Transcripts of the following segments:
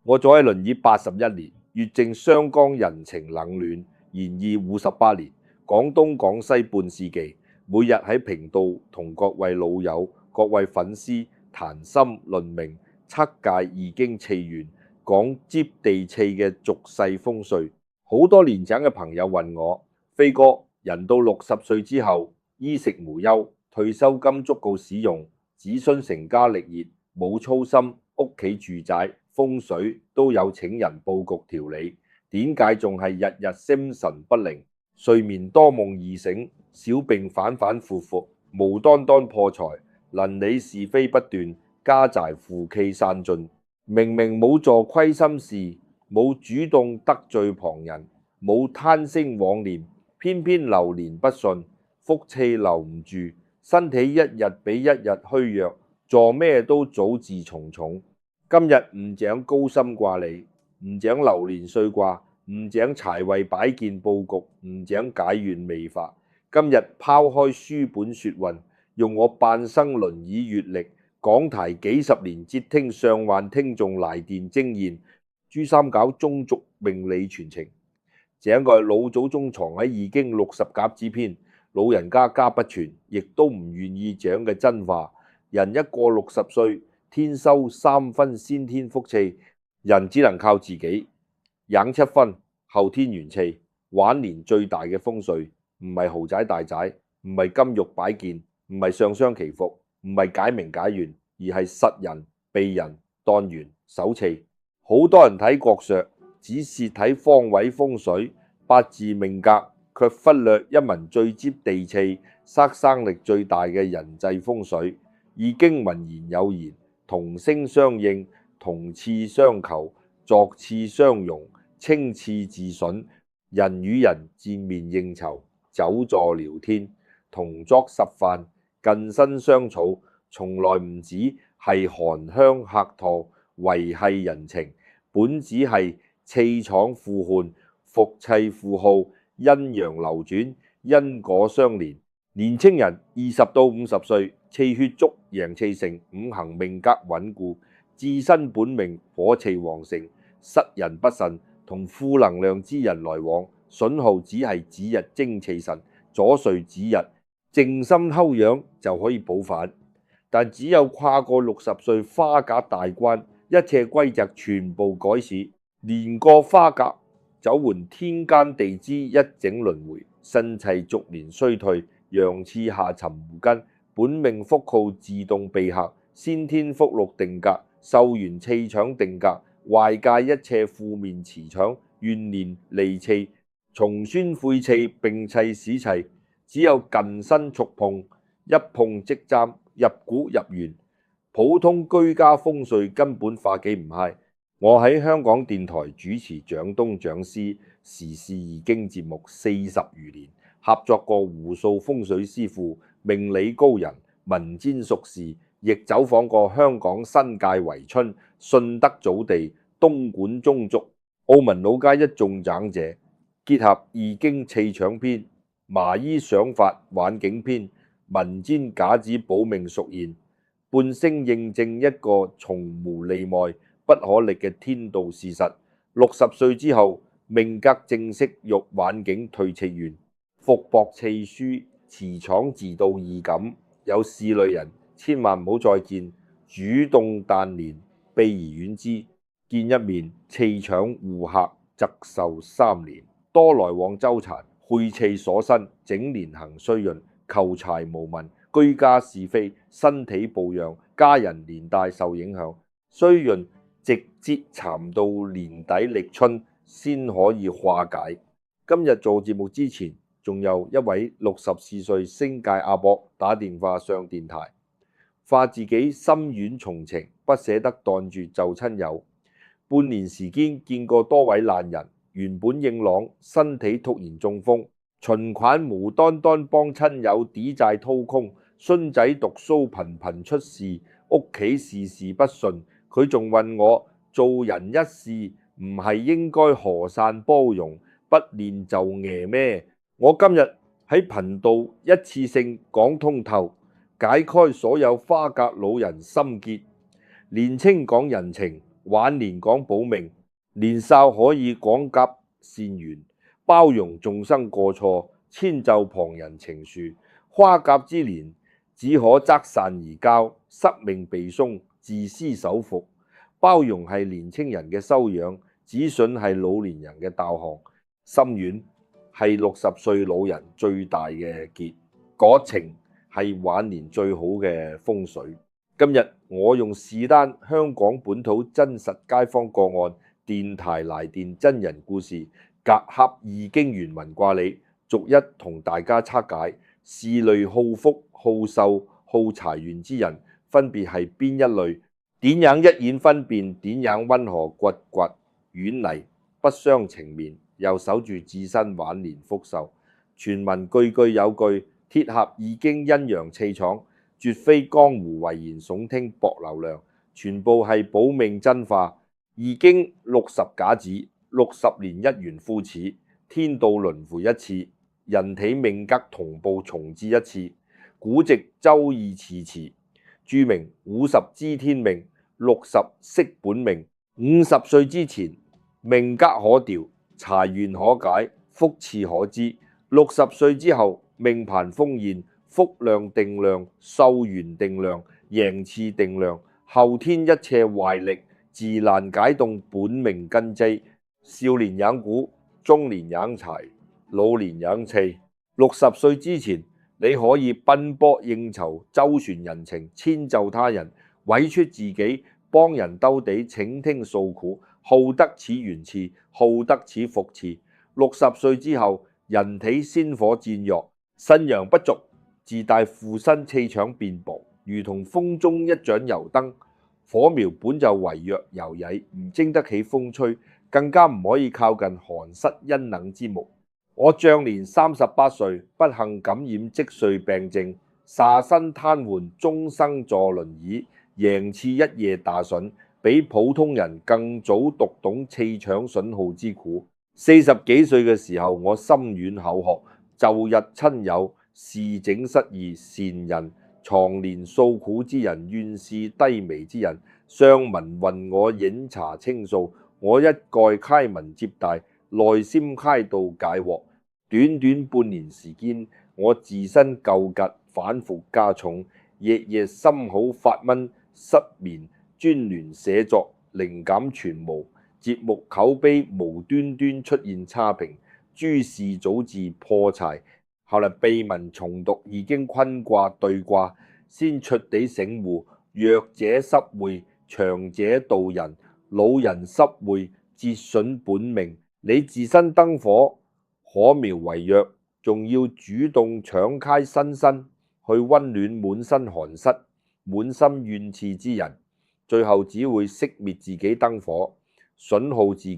我坐喺輪椅81年，月正雙江人情冷暖，然而58年，廣東廣西半世紀，每日喺頻道同各位老友、各位粉絲談心論名，七界易經氣源，講接地氣嘅俗世風水。好多年長嘅朋友問我：飛哥，人到60歲之後，衣食無憂，退休金足夠使用，子孫成家立業，冇操心，屋企住宅風水都有請人佈局調理，點解仲係日日心神不寧，睡眠多夢易醒，小病反反复复，無端端破財，鄰里是非不斷，家宅負氣散盡，明明冇做虧心事，冇主動得罪旁人，冇貪聲妄念，偏偏流年不順，福氣留唔住，身體一日比一日虛弱，做咩都早治重重。今日唔講高深卦理，唔講流年歲卦，唔講財位擺件佈局，唔講解怨未法。今日拋開書本說運，用我半生輪椅閱歷，講題幾十年接聽上萬聽眾來電徵言，珠三角宗族命理傳承。這個老祖宗藏喺易經60甲子篇，老人家不傳，亦都唔願意講嘅真話。人一過60歲，天收3分先天福氣，人只能靠自己養7分後天元氣。晚年最大嘅風水，唔係豪宅大宅，唔係金玉擺件，唔係上雙祈福，唔係解名解怨，而係實人、避人、當元、守氣。好多人睇國術，只是睇方位風水、八字命格，卻忽略一門最接地氣、殺傷力最大嘅人際風水。易經文言有言：同聲相應，同次相求，作次相容，稱次自損。人與人見面應酬，久坐聊天，同桌食飯，近身相處，從來唔止係寒香客套，維繫人情，本只係氣場互換，福氣互耗，陰陽流轉，因果相連。年青人20到50歲，氣血足，陽氣盛，五行命格穩固，自身本命火氣旺盛，失人不慎，同負能量之人來往，損耗只係指日精氣神，左睡指日，靜心休養就可以補返。但只有跨過60歲花甲大關，一切規則全部改寫，年過花甲，走完天干地支一整輪迴，身體逐年衰退，陽氣下沉無根，本命福耗自動被克，先天福祿定格，壽元氣場定格，外界一切負面磁場、怨念戾氣、重宣晦氣並砌使齊，只有近身觸碰，一碰即針，入骨入元。普通居家風水根本化解唔開。我喺香港電台主持蔣東蔣師時事易經節目40餘年，合作過無數風水師傅、命理高人、民間術士，亦走訪過香港新界圍村、順德祖地、東莞宗族、澳門老街一眾長者，結合易經氣場篇、麻衣想法環境篇、民間假子保命屬現，半聲認證一個從無利外不可逆嘅天道事實。60歲之後，命格正式遇環境退氣源，福薄氣虛，磁場自到易感。有事類人千萬唔好再見，主動淡年，避而遠之。見一面氣場互克，則壽3年。多來往周殘，晦氣所生，整年行衰運，求財無問，居家是非，身體抱恙，家人連帶受影響。衰運直接沉到年底立春先可以化解。今日做節目之前，仲有一位64歲星界阿伯打電話上電台，話自己心遠重情，不捨得當住就親友。半年時間見過多位爛人，原本硬朗，身體突然中風，存款無端端幫親友抵債掏空，孫仔讀書頻頻出事，屋企事事不順。佢仲問我，做人一世唔係應該和善包容，不練就捱咩？我今日喺頻道一次性講通透，解開所有花甲老人心結。年青講人情，晚年講保命，年少可以廣結善緣，包容眾生過錯，遷就旁人情緒。花甲之年，只可擇善而交，失命避鬆，自私守福。包容係年青人嘅修養，止損係老年人嘅道行，心軟係60歲老人最大嘅結，果情係晚年最好嘅風水。今日我用是單香港本土真實街坊個案電台來電真人故事，夾合易經原文卦理，逐一同大家測解是類好福、好壽、好財源之人分別係邊一類，點樣一眼分辨，點樣溫和倔倔遠離，不傷情面，又守住自身晚年福壽。全文句句有據，貼合易經陰陽氣場，絕非江湖遺言聳聽博流量，全部係保命真話。易經60甲子，60年一元復始，天道輪迴一次，人體命格同步重置一次。古籍周易辭辭，注明50知天命，60識本命。50歲之前，命格可調，財源可解，福賜可知。60歲之後，命盤豐現，福量定量，壽元定量，贏次定量，後天一切壞力自難解動本命根基。少年養股，中年養財，老年養氣。60歲之前，你可以奔波應酬，周旋人情，遷就他人，委屈自己，幫人兜地，傾聽訴苦，好得此元次，好得此福賜。60歲之後，人體仙火漸弱，腎陽不足，自帶附身氣場變薄，如同風中一盞油燈。火苗本就微弱柔曳，唔經得起風吹，更加唔可以靠近寒濕陰冷之木。我將年38歲，不幸感染積歲病症，下身癱瘓，終生坐輪椅，贏次一夜大損，比普通人更早讀懂氣場損耗之苦。40幾歲嘅時候，我心軟口渴，就日親友，事整失意，善人床年訴苦之人，怨事低微之人，上文云我飲茶傾訴，我一概開文接待，內心開導解惑。短短半年時間，我自身舊疾反覆加重，夜夜心口發悶失眠，專欄寫作靈感全無，節目口碑無端端出現差評，諸事早至破財。後來秘聞重讀易經坤卦對卦，先徹底醒悟：弱者失會，長者渡人，老人失會，折損本命。你自身燈火可苗為弱，仲要主動敞開身心去溫暖滿身寒濕、滿心怨氣之人，最後只會熄滅自己燈火，損耗自己，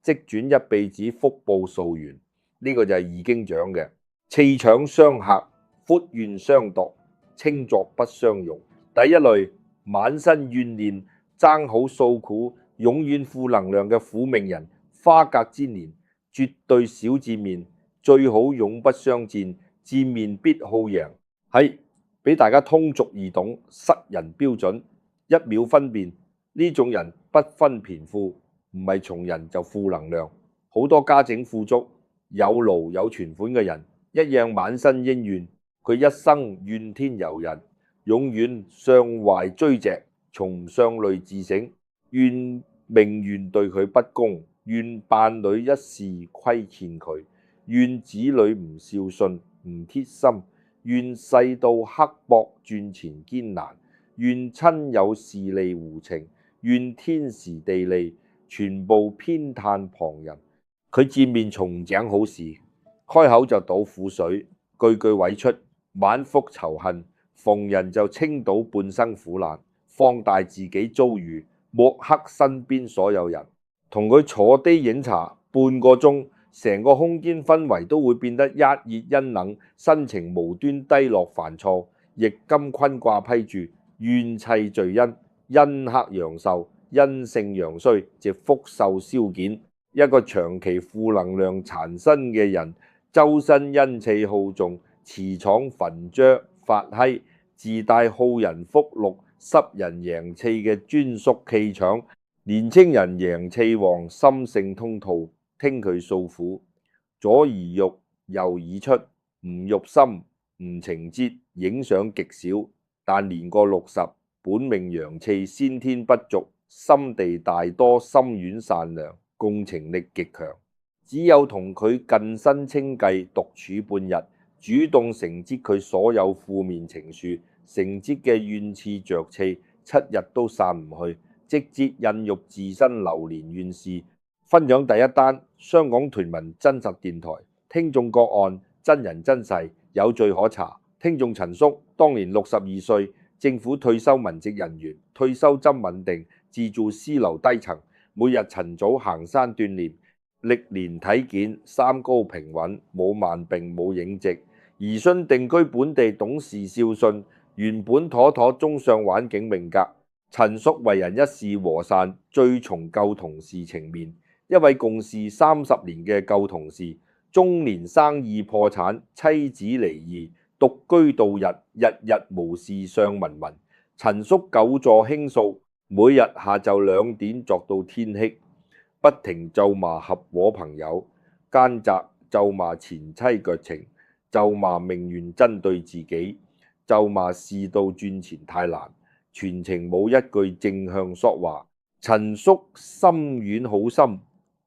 積轉一輩子福報數元。呢個就係易經講嘅。氣場相克，福怨相奪，稱作不相容。第一類，滿身怨念，爭好訴苦，永遠負能量嘅苦命人，花甲之年，絕對少見面，最好永不相見，見面必好贏。係俾大家通俗易懂，失人標準，一秒分辨。呢種人不分貧富，唔係窮人就負能量。好多家境富足、有勞有存款嘅人，一樣滿身恩怨，佢一生怨天尤人，永遠上懷追跡，從唔上淚自省，怨命運對佢不公，怨伴侶一事虧欠佢，怨子女唔孝順唔貼心，怨世道刻薄賺錢艱難，怨親友勢利無情，怨天時地利，全部偏袒旁人。佢見面從唔講好事，開口就倒苦水，句句委屈，滿腹仇恨，逢人就傾倒半生苦難，放大自己遭遇，抹黑身邊所有人。同佢坐低飲茶半個鐘，成個空間氛圍都會變得一熱陰冷，心情無端低落煩躁。易金坤卦批注：怨氣聚陰，陰克陽壽，陰盛陽衰，即福壽消減。一個長期負能量纏身嘅人，周身陰氣好重，磁場焚灼發稀，自帶耗人福祿、濕人陽氣嘅專屬氣場。年青人陽氣旺，心性通透，聽佢訴苦，左而欲，右而出，唔欲心，唔情節，影響極少。但年過60，本命陽氣先天不足，心地大多心軟善良，共情力極強。只有同佢近身稱計，獨處半日，主動承接佢所有負面情緒，承接嘅怨氣着氣，7日都散唔去。直接孕育自身流年怨事。分享第一單，香港屯門真實電台，聽眾個案真人真事，有罪可查。聽眾陳叔，當年62歲，政府退休文職人員，退休金穩定，自住私樓低層，每日晨早行山鍛煉，歷年體檢三高平穩，冇慢病冇影疾，兒孫定居本地，懂事孝順，原本妥妥中上環境命格。陳叔為人一視和善，最重舊同事情面。一位共事30年嘅舊同事，中年生意破產，妻子離異，獨居度日，日日無事上文文。陳叔久坐傾訴，每日下晝2點作到天黑，不停咒罵合夥朋友，奸詐咒罵前妻腳情，咒罵命運針對自己，咒罵事到賺錢太難。全程冇一句正向說話，陳叔心軟好深，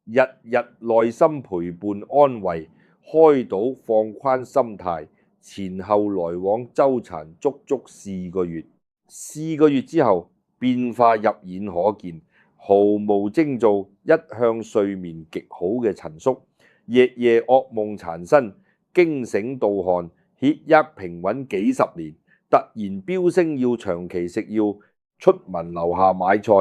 日日內心陪伴安慰，開導放寬心態，前後來往糾纏足足4個月。4個月之後，變化入眼可見，毫無徵兆。一向睡眠極好嘅陳叔，夜夜噩夢纏身，驚醒盜汗，血壓平穩幾十年。突然飆升要長期食藥，出門樓下買菜，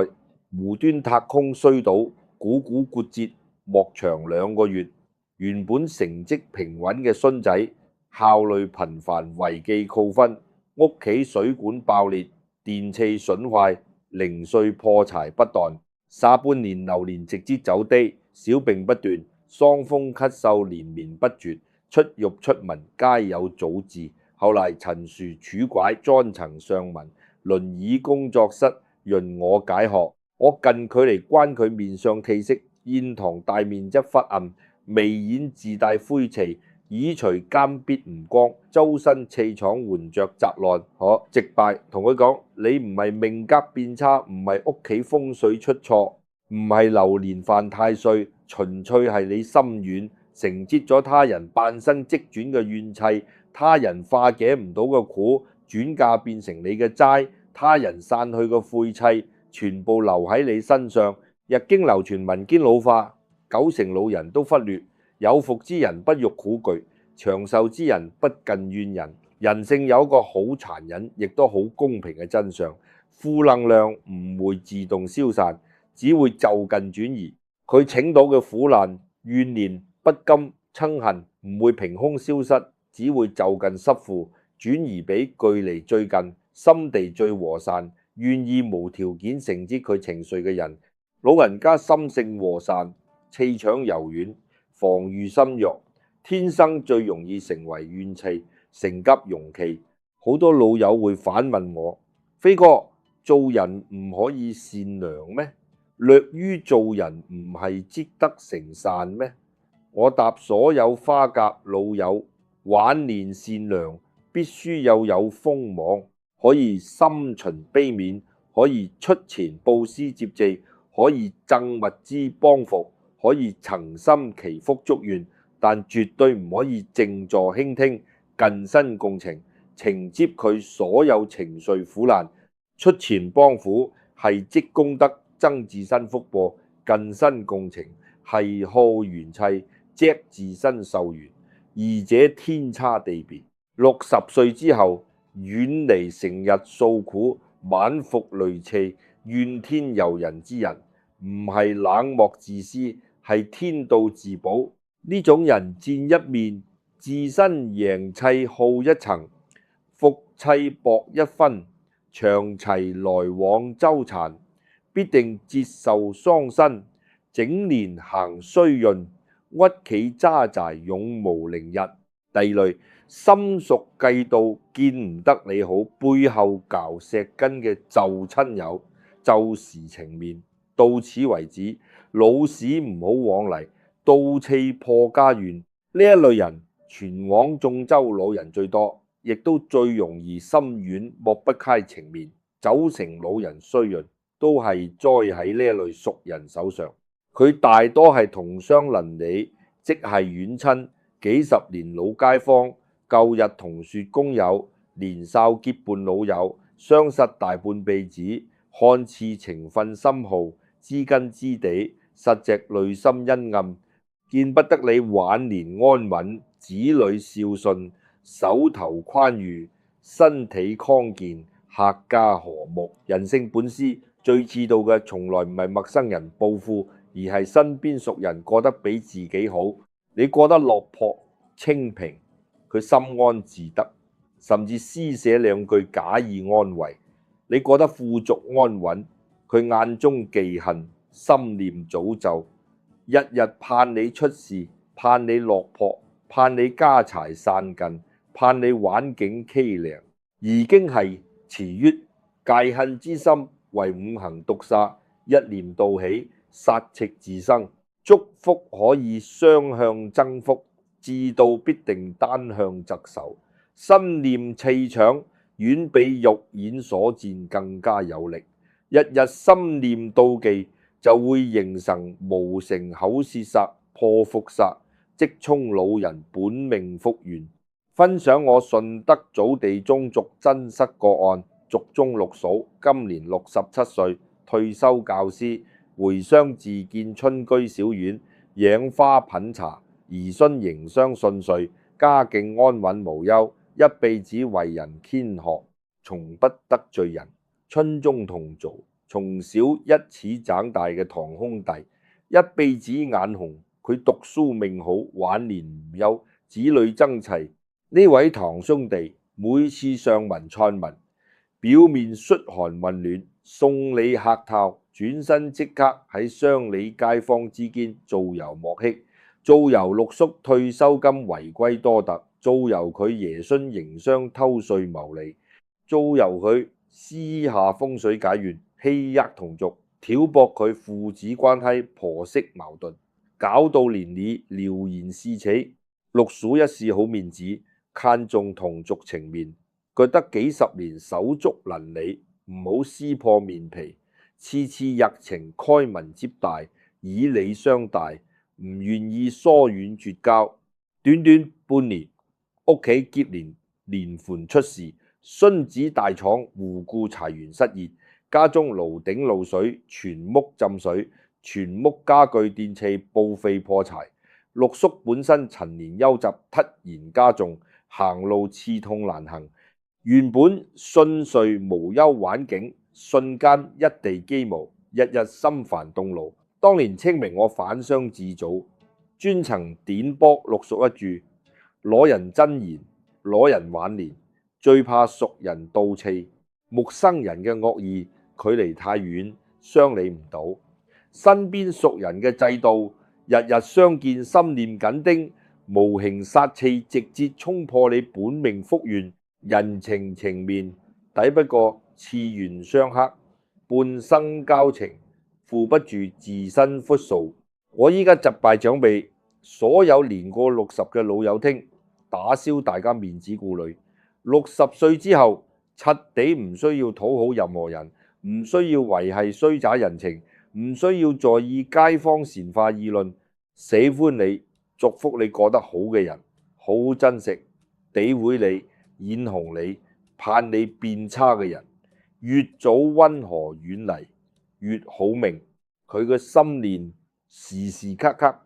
無端踏空摔倒，股骨折，莫長2個月。原本成績平穩嘅孫仔，校累頻繁，違紀扣分，屋企水管爆裂，電器損壞，零碎破柴不斷。下半年流年直接走低，小病不斷，傷風咳嗽連綿不絕，出獄出文皆有早治。後來陳樹拄拐裝層上文，輪椅工作室潤我解渴。我近距離觀佢面上氣息，印堂大面積忽暗，眉眼自帶灰氣，耳垂間必唔光，周身氣場緩着雜亂。我直白同佢講：你唔係命格變差，唔係屋企風水出錯，唔係流年犯太歲，純粹係你心軟，承接咗他人半生積轉嘅怨氣。他人化解唔到嘅苦，轉嫁變成你嘅災；他人散去嘅晦氣，全部留喺你身上。日經流傳民間老化，90%老人都忽略：有福之人不欲苦懼，長壽之人不近怨人。人性有一個好殘忍，亦都好公平嘅真相：負能量唔會自動消散，只會就近轉移。佢請到嘅苦難、怨念、不甘、憎恨，唔會憑空消失。只會就近濕附，轉移俾距離最近、心地最和善、願意無條件承接佢情緒嘅人。老人家心性和善，氣場柔軟，防禦心弱，天生最容易成為怨氣，成急容氣。好多老友會反問我：飛哥，做人唔可以善良咩？略於做人唔係積德成善咩？我答所有花甲老友：晚年善良必須有鋒芒，可以心存悲憫，可以出錢布施接濟，可以贈物資幫扶，可以誠心祈福祝願，但絕對唔可以靜坐傾聽，近身共情，承接佢所有情緒苦難。出錢幫扶係積功德增自身福報，近身共情係耗元氣積自身壽元。二者天差地別。60歲之後，遠離成日訴苦、滿腹戾氣、怨天尤人之人，唔係冷漠自私，係天道自保。呢種人佔一面，自身陽氣耗一層，福氣薄一分，長齊來往糾纏，必定折壽傷身，整年行衰運。屈企渣寨永無寧日。第二類，心屬計道見唔得你好，背後嚼石根嘅舊親友，舊時情面。到此為止，老屎唔好往嚟，盜竊破家園。呢一類人，全往眾州老人最多，亦都最容易心軟，抹不開情面，走成老人衰運，都係栽喺呢一類熟人手上。佢大多係同鄉鄰里，即係遠親，幾十年老街坊，舊日同學工友，年少結伴老友，相識大半輩子，看似情分深厚，知根知底，實際內心陰暗。見不得你晚年安穩，子女孝順，手頭寬裕，身體康健，闔家和睦。人性本善，最刺到嘅從來唔係陌生人報復，而係身邊熟人過得比自己好。你過得落魄清貧，佢心安自得，甚至施捨兩句假意安慰。你過得富足安穩，佢眼中忌恨，心念詛咒，日日盼你出事，盼你落魄，盼你家財散盡，盼你環境淒涼，已經係遲於戒恨之心，為五行毒殺，一念盜起，殺戚自生。祝福可以雙向增福，自盜必定單向則仇。心念氣場遠比肉眼所見更加有力，日日心念妒忌，就會形成無成口舌殺、破腹殺，即沖老人本命福緣。分享我順德祖地宗族真實個案，族中六嫂今年67歲，退休教師，回鄉自建春居小院，養花品茶，兒孫營商順遂，家境安穩無憂，一輩子為人謙和，從不得罪人。村中同族，從小一起長大嘅堂兄弟，一輩子眼紅，佢讀書命好，晚年無憂，子女爭齊。呢位堂兄弟每次上文纂文，表面噓寒問暖，送禮客套，轉身即刻喺鄉里街坊之間造謠莫欺，造謠六叔退休金違規多得，造謠佢爺孫營商偷稅牟利，造謠佢私下風水解怨，欺壓同族，挑撥佢父子關係婆媳矛盾，搞到連理繚言四起。六叔一時好面子，看重同族情面，覺得幾十年手足鄰里，唔好撕破面皮，次次熱情開門接待，以禮相待，唔願意疏遠絕交。短短半年，屋企接連番出事，孫子大廠胡故裁員失業，家中爐頂漏水，全屋浸水，全屋家具電器報廢破柴。六叔本身陳年幽疾突然加重，行路刺痛難行，原本順遂無憂環境，瞬間一地雞毛，日日心煩動怒。當年清明我返鄉祭祖，專程點撥六叔一注，攞人真言，攞人晚年，最怕熟人盜竊，陌生人嘅惡意，距離太遠，相理唔到。身邊熟人嘅制度，日日相見，心念緊盯，無形殺氣直接衝破你本命福緣。人情情面抵不過次元相克，半生交情付不住自身福數。我依家疾拜長輩，所有年過60嘅老友聽，打消大家面子顧慮。60歲之後，徹底唔需要討好任何人，唔需要維繫衰渣人情，唔需要在意街坊閒話議論。喜歡你、祝福你過得好嘅人，好珍惜；詆毀你、眼紅你、盼你變差嘅人，越早溫和遠離，越好命。佢嘅心念時時刻刻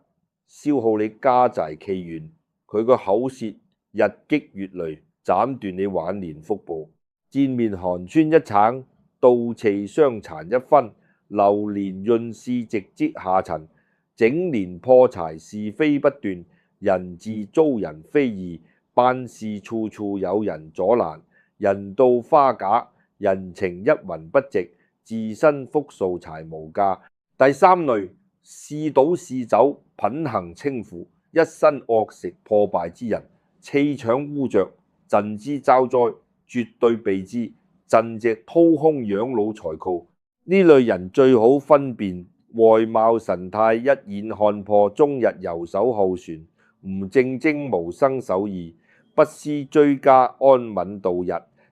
消耗你家財企源，佢個口舌日積月累，斬斷你晚年福報。見面寒暄一橙，盜竊傷殘一分，流年運勢直接下沉，整年破財是非不斷，人自遭人非議，辦事處處有人阻攔，人到花假，人情一文不值，自身福數財無價。第三類，嗜賭嗜酒，品行輕浮，一身惡食破敗之人，氣場污濁，盡之遭災，絕對避之。盡隻掏空養老財庫，呢類人最好分辨外貌神態一眼看破，終日遊手好閒，唔正經無生守義，不思追家安穩度日，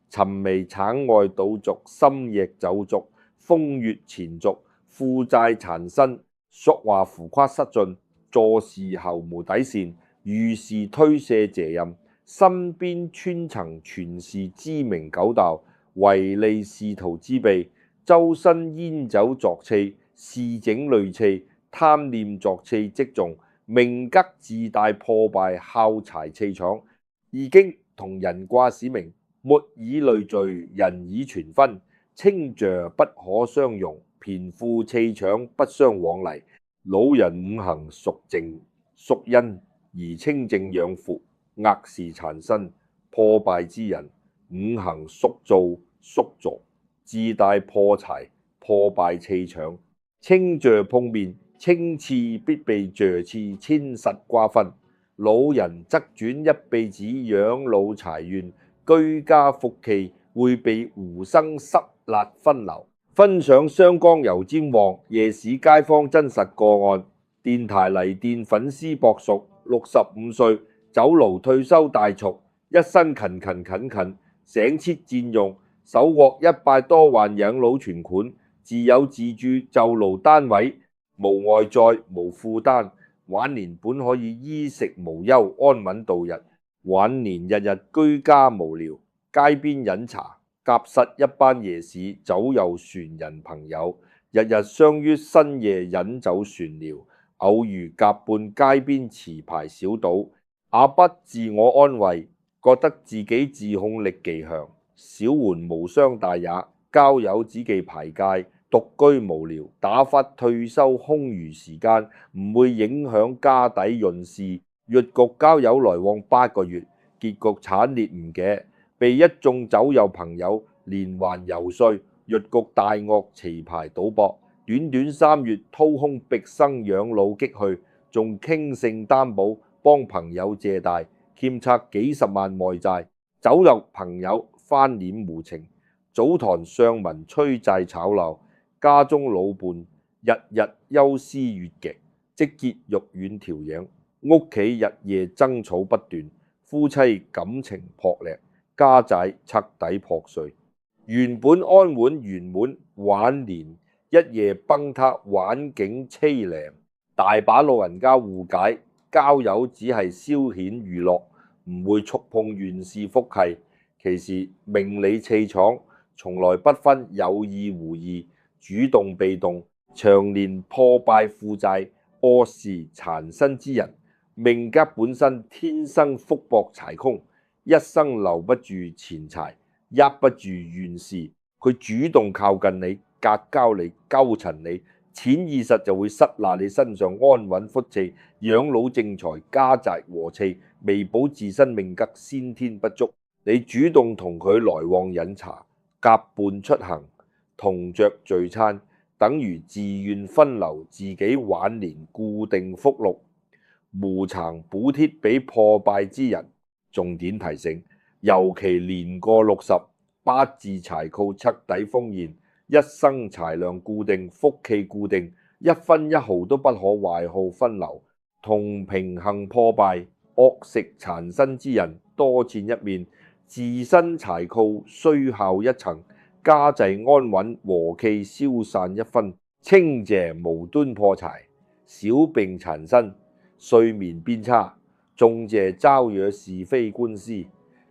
沉迷橙外賭俗，深夜酒足，風月纏續，負債纏身，說話浮誇失盡，做事毫無底線，遇事推卸責任，身邊圈層全是知名狗盜，唯利是圖之輩，周身煙酒作氣，市井戾氣，貪念作氣積重，命吉自大破敗，耗柴砌廠，已經同人掛使命，沒以累贅，人以存分，清濁不可相容，貧富砌搶不相往來。老人五行屬靜屬陰，而清靜養闊，惡事纏身，破敗之人，五行屬燥縮濁，自大破財，破敗砌搶，清濁碰面，清次必被濁次侵蝕瓜分。老人則轉一輩子養老財源，居家福氣會被互生失辣分流。分享雙江油尖旺夜市街坊真實個案，電台嚟電粉絲博熟，65歲酒樓退休大廚，一生勤懇，省吃儉用，手獲100多萬養老存款，自有自住就勞單位，無外債無負擔，晚年本可以衣食無憂安穩度日，晚年日日居家無聊，街邊飲茶，夾實一班夜市酒遊船人朋友，日日相於深夜飲酒船聊，偶遇夾伴街邊持牌小賭，也不自我安慰，覺得自己自控力極強，小援無傷大也，交友只忌排界，獨居無聊，打發退休空餘時間，唔會影響家底運勢。越局交友來往8個月，結局慘烈唔嘅，被一眾酒友朋友連環遊說，越局大鱷持牌賭博，短短3月掏空畢生養老積蓄，仲傾性擔保幫朋友借貸，欠拆幾十萬外債，酒肉朋友翻臉無情，祖堂上文催債炒樓。家中老伴日日憂思越極，即結肉軟調養，屋企日夜爭吵不斷，夫妻感情破裂，家債徹底破碎。原本安穩圓滿，晚年一夜崩塌，環境凄涼。大把老人家互解，交友只係消遣娛樂，唔會觸碰原是福氣。其實命理砌廠從來不分有意無意，主動被動，長年破敗負債，惡事纏身之人，命格本身天生福薄財空，一生留不住錢財，握不住怨事。佢主動靠近你，結交你，勾陳你，潛意識就會塞納你身上安穩福氣，養老正財，家宅和氣，彌補自身命格先天不足。你主動同佢來往飲茶，結伴出行，同桌聚餐，等於自願分流自己晚年固定福祿，無償補貼俾破敗之人。重點提醒，尤其年過60，八字財庫徹底豐現，一生財量固定，福氣固定，一分一毫都不可壞耗分流。同平衡破敗、惡食纏身之人多見一面，自身財庫衰耗一層，家制安穩和氣消散一分，清謝無端破財，小病纏身，睡眠變差，重謝招惹是非官司，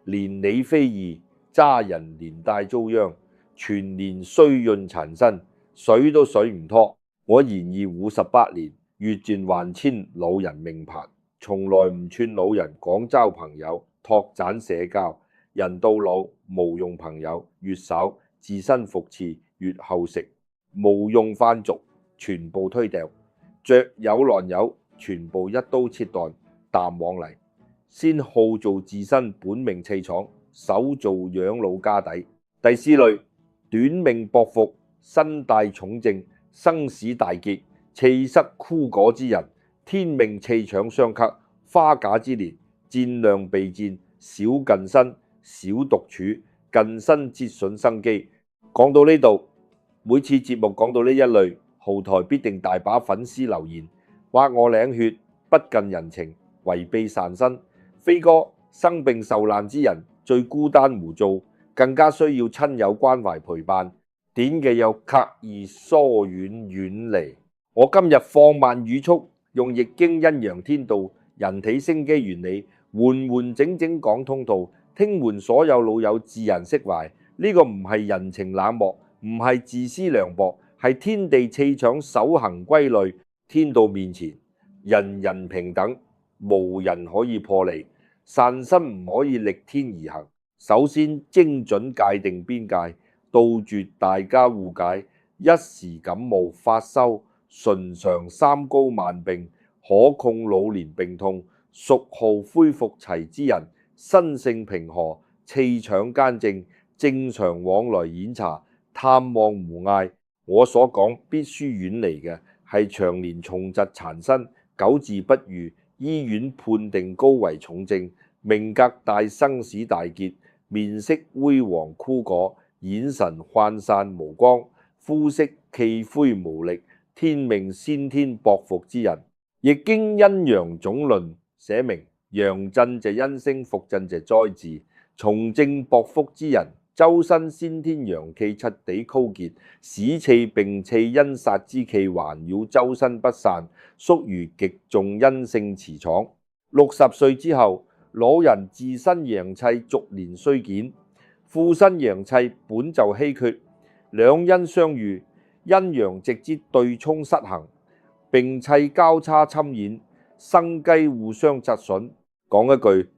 連理非義，家人連帶遭殃，全年衰運纏身，水都水唔拖。我然而58年，月轉萬千老人命盤，從來唔勸老人廣交朋友，拓展社交。人到老無用朋友，越少自身福賜越後食，無用飯族全部推掉，着有難友全部一刀切斷，淡往嚟，先耗做自身本命氣場，守做養老家底。第4類，短命薄福，身帶重症，生死大劫，氣失枯果之人，天命氣場相克，花甲之年，戰量備戰，少近身，少獨處，近身折損生機。講到呢度，每次節目講到呢一類，後台必定大把粉絲留言，挖我領血，不近人情，違背善心。飛哥，生病受難之人最孤單無助，更加需要親友關懷陪伴，點嘅又刻意疏遠離。我今日放慢語速，用易經陰陽天道、人體升機原理，完整講通途，聽喚所有老友自然釋懷。呢個唔係人情冷漠，唔係自私涼薄，係天地氣場守恒歸類。天道面前，人人平等，無人可以破離。善心唔可以逆天而行，首先精準界定邊界，杜絕大家誤解。一時感冒發燒，尋常三高慢病，可控老年病痛，屬號恢復齊之人，身性平和，氣場堅正，正常往來演查，探望無礙。我所講必須遠離嘅係長年重疾纏身，久治不愈，醫院判定高危重症，命格大生死大劫，面色灰黃枯槁，眼神渙散無光，膚色氣灰無力，天命先天薄服之人。易經陰陽總論寫明，陽震就陰星，伏震就災字。從政薄福之人，周身先天陽氣徹底枯竭，使氣並氣陰煞之氣環繞周身不散，屬於極重陰性磁場。60歲之後，老人自身陽氣逐年衰減，附身陽氣本就稀缺，兩陰相遇，陰陽直接對沖失衡，並氣交叉侵染，生機互相窒損。講一句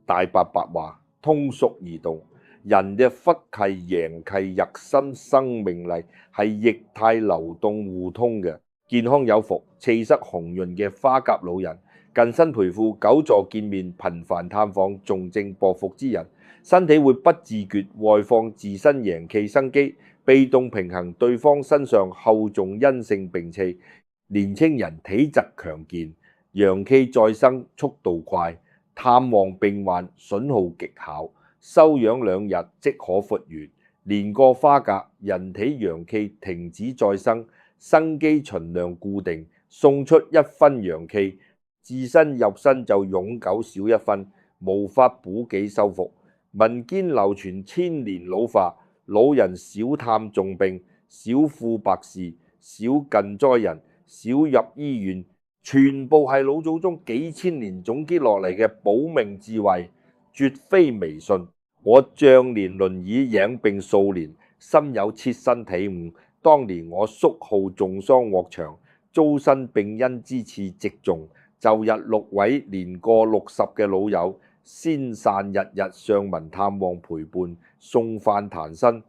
大白話，通俗易懂，人嘅福氣、陽氣、日生生命力係液態流動互通嘅。健康有福、氣色紅潤嘅花甲老人，近身陪護、久坐見面、頻繁探訪、重症薄福之人，身體會不自覺外放自身陽氣生機，被動平衡對方身上厚重陰性病氣。年青人體質強健，陽氣再生速度快，探望病患損耗極巧，休養2日即可復原。年過花甲，人體陽氣停止再生，生機循量固定，送出1分陽氣，自身入身就永久少1分，無法補己修復。民間流傳千年老話，老人少探重病，少顧白事，少近災人，少入醫院，全部係老祖宗幾千年總結落嚟嘅保命智慧，絕非迷信。我仗年輪椅養病數年，深有切身體悟。當年我宿號重傷臥床，遭身病因之次直重，就日6位年過60嘅老友，先散日上門探望陪伴，送飯談身。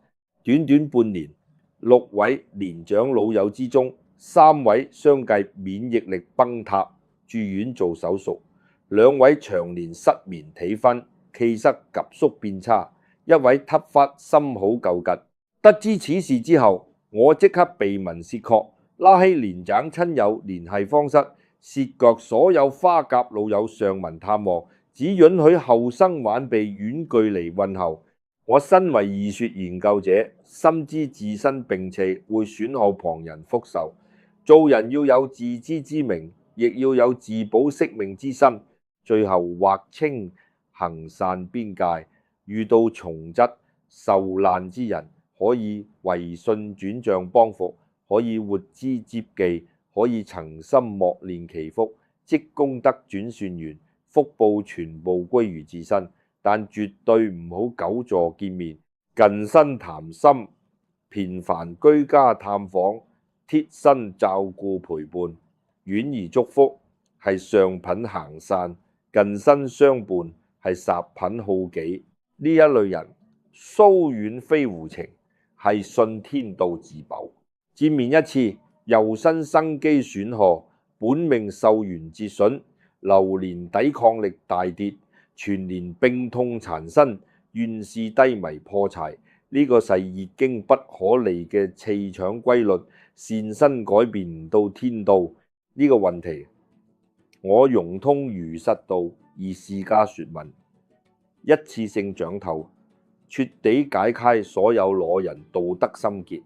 短半年，6位年長老友之中，3位相繼免疫力崩塌，住院做手術；2位長年失眠體昏，氣色急速變差；1位突發心好舊疾。得知此事之後，我即刻鼻紋舌確，拉起年長親友聯繫方式，薛腳所有花甲老友上門探望，只允許後生晚輩遠距離問候。我身為易說研究者，深知自身病氣會損害旁人福壽，做人要有自知之明，亦要有自保惜命之心。最後劃清行善邊界，遇到重疾受難之人，可以為信轉賬幫扶，可以活之接濟，可以誠心默念祈福，積功德轉善緣，福報全部歸於自身。但絕對唔好久坐見面、近身談心、頻繁居家探訪、貼身照顧陪伴。婉兒祝福係上品行善，近身相伴係十品好己。呢一類人疏遠非無情，係信天道自保。見面一次，右身生機損耗，本命壽元折損，流年抵抗力大跌，全年病痛纏身，運勢低迷破財。呢個係易經不可離嘅氣場規律，善身改變唔到天道。呢個問題，我融通儒釋道，以私家說問，一次性掌透，徹底解開所有裸人道德心結。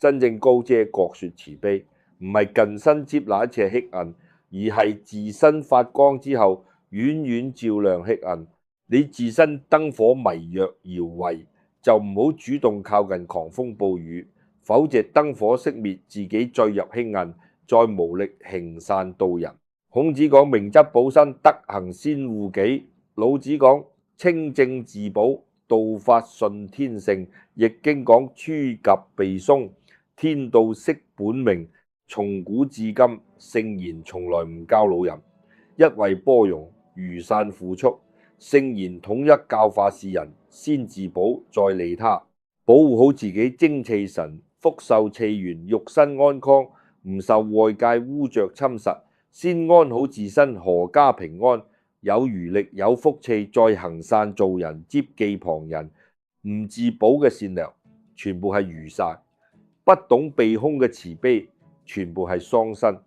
真正高遮各說慈悲，唔係近身接那一切黑暗，而係自身發光之後，遠遠照亮黑暗。你自身燈火迷若搖曳，就唔好主動靠近狂風暴雨，否則燈火熄滅，自己墜入黑暗，再無力行善度人。孔子講明則保身，德行先護己。老子講清正自保，道法順天性。易經講趨吉避凶，天道識本明。從古至今，聖賢從來唔教老人，一味波容，愚散付出。聖賢統一教化世人，先自保再利他，保護好自己精氣神，福壽氣元，肉身安康，唔受外界污着侵蝕，先安好自身，闔家平安，有餘力有福氣，再行善做人，接濟旁人。唔自保嘅善良，全部係愚散；不懂避凶嘅慈悲，全部係喪身。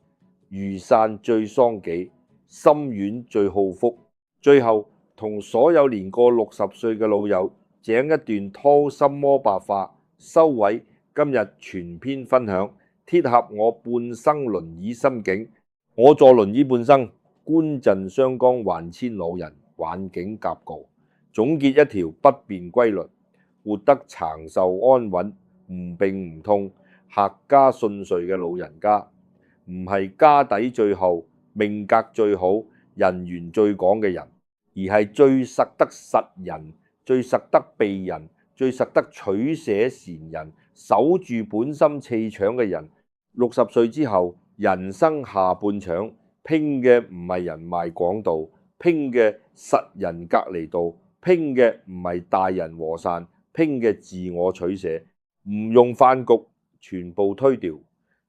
愚散最喪己，心軟最好福。最後同所有年過60歲嘅老友講一段拖心魔白話，收尾今日全篇分享，貼合我半生輪椅心境。我坐輪椅半生，觀陣湘江還遷老人，環境夾告。總結一條不變規律，活得長壽安穩，唔病唔痛，闔家順遂嘅老人家，唔係家底最好、命格最好、人緣最廣嘅人，而係最實得實人、最實得避人、最實得取捨善人、守住本心氣場嘅人。60歲之後，人生下半場，拼嘅唔係人脈廣度，拼嘅實人隔離度，拼嘅唔係大人和善，拼嘅自我取捨。唔用飯局，全部推掉；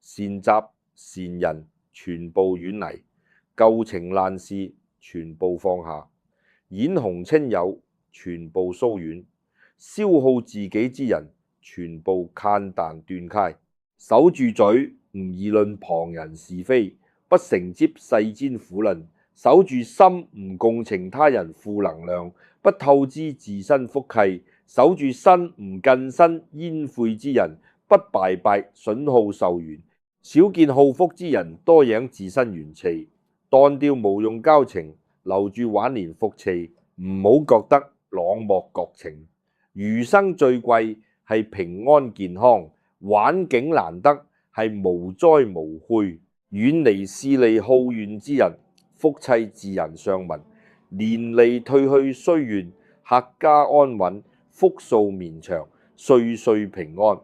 善習善人，全部遠離；舊情爛事，全部放下；眼紅親友，全部疏遠；消耗自己之人，全部慳淡斷開。守住嘴，唔議論旁人是非，不承接世間苦難；守住心，唔共情他人負能量，不透支自身福氣；守住身，唔近身煙晦之人，不敗敗損耗壽元。少見好福之人，多養自身元氣，斷掉無用交情，留住晚年福氣。唔好覺得冷漠國情。餘生最貴係平安健康，環境難得係無災無悔。遠離勢利好怨之人，福氣自然上聞。年利退去雖遠，闔家安穩，福壽綿長，歲歲平安。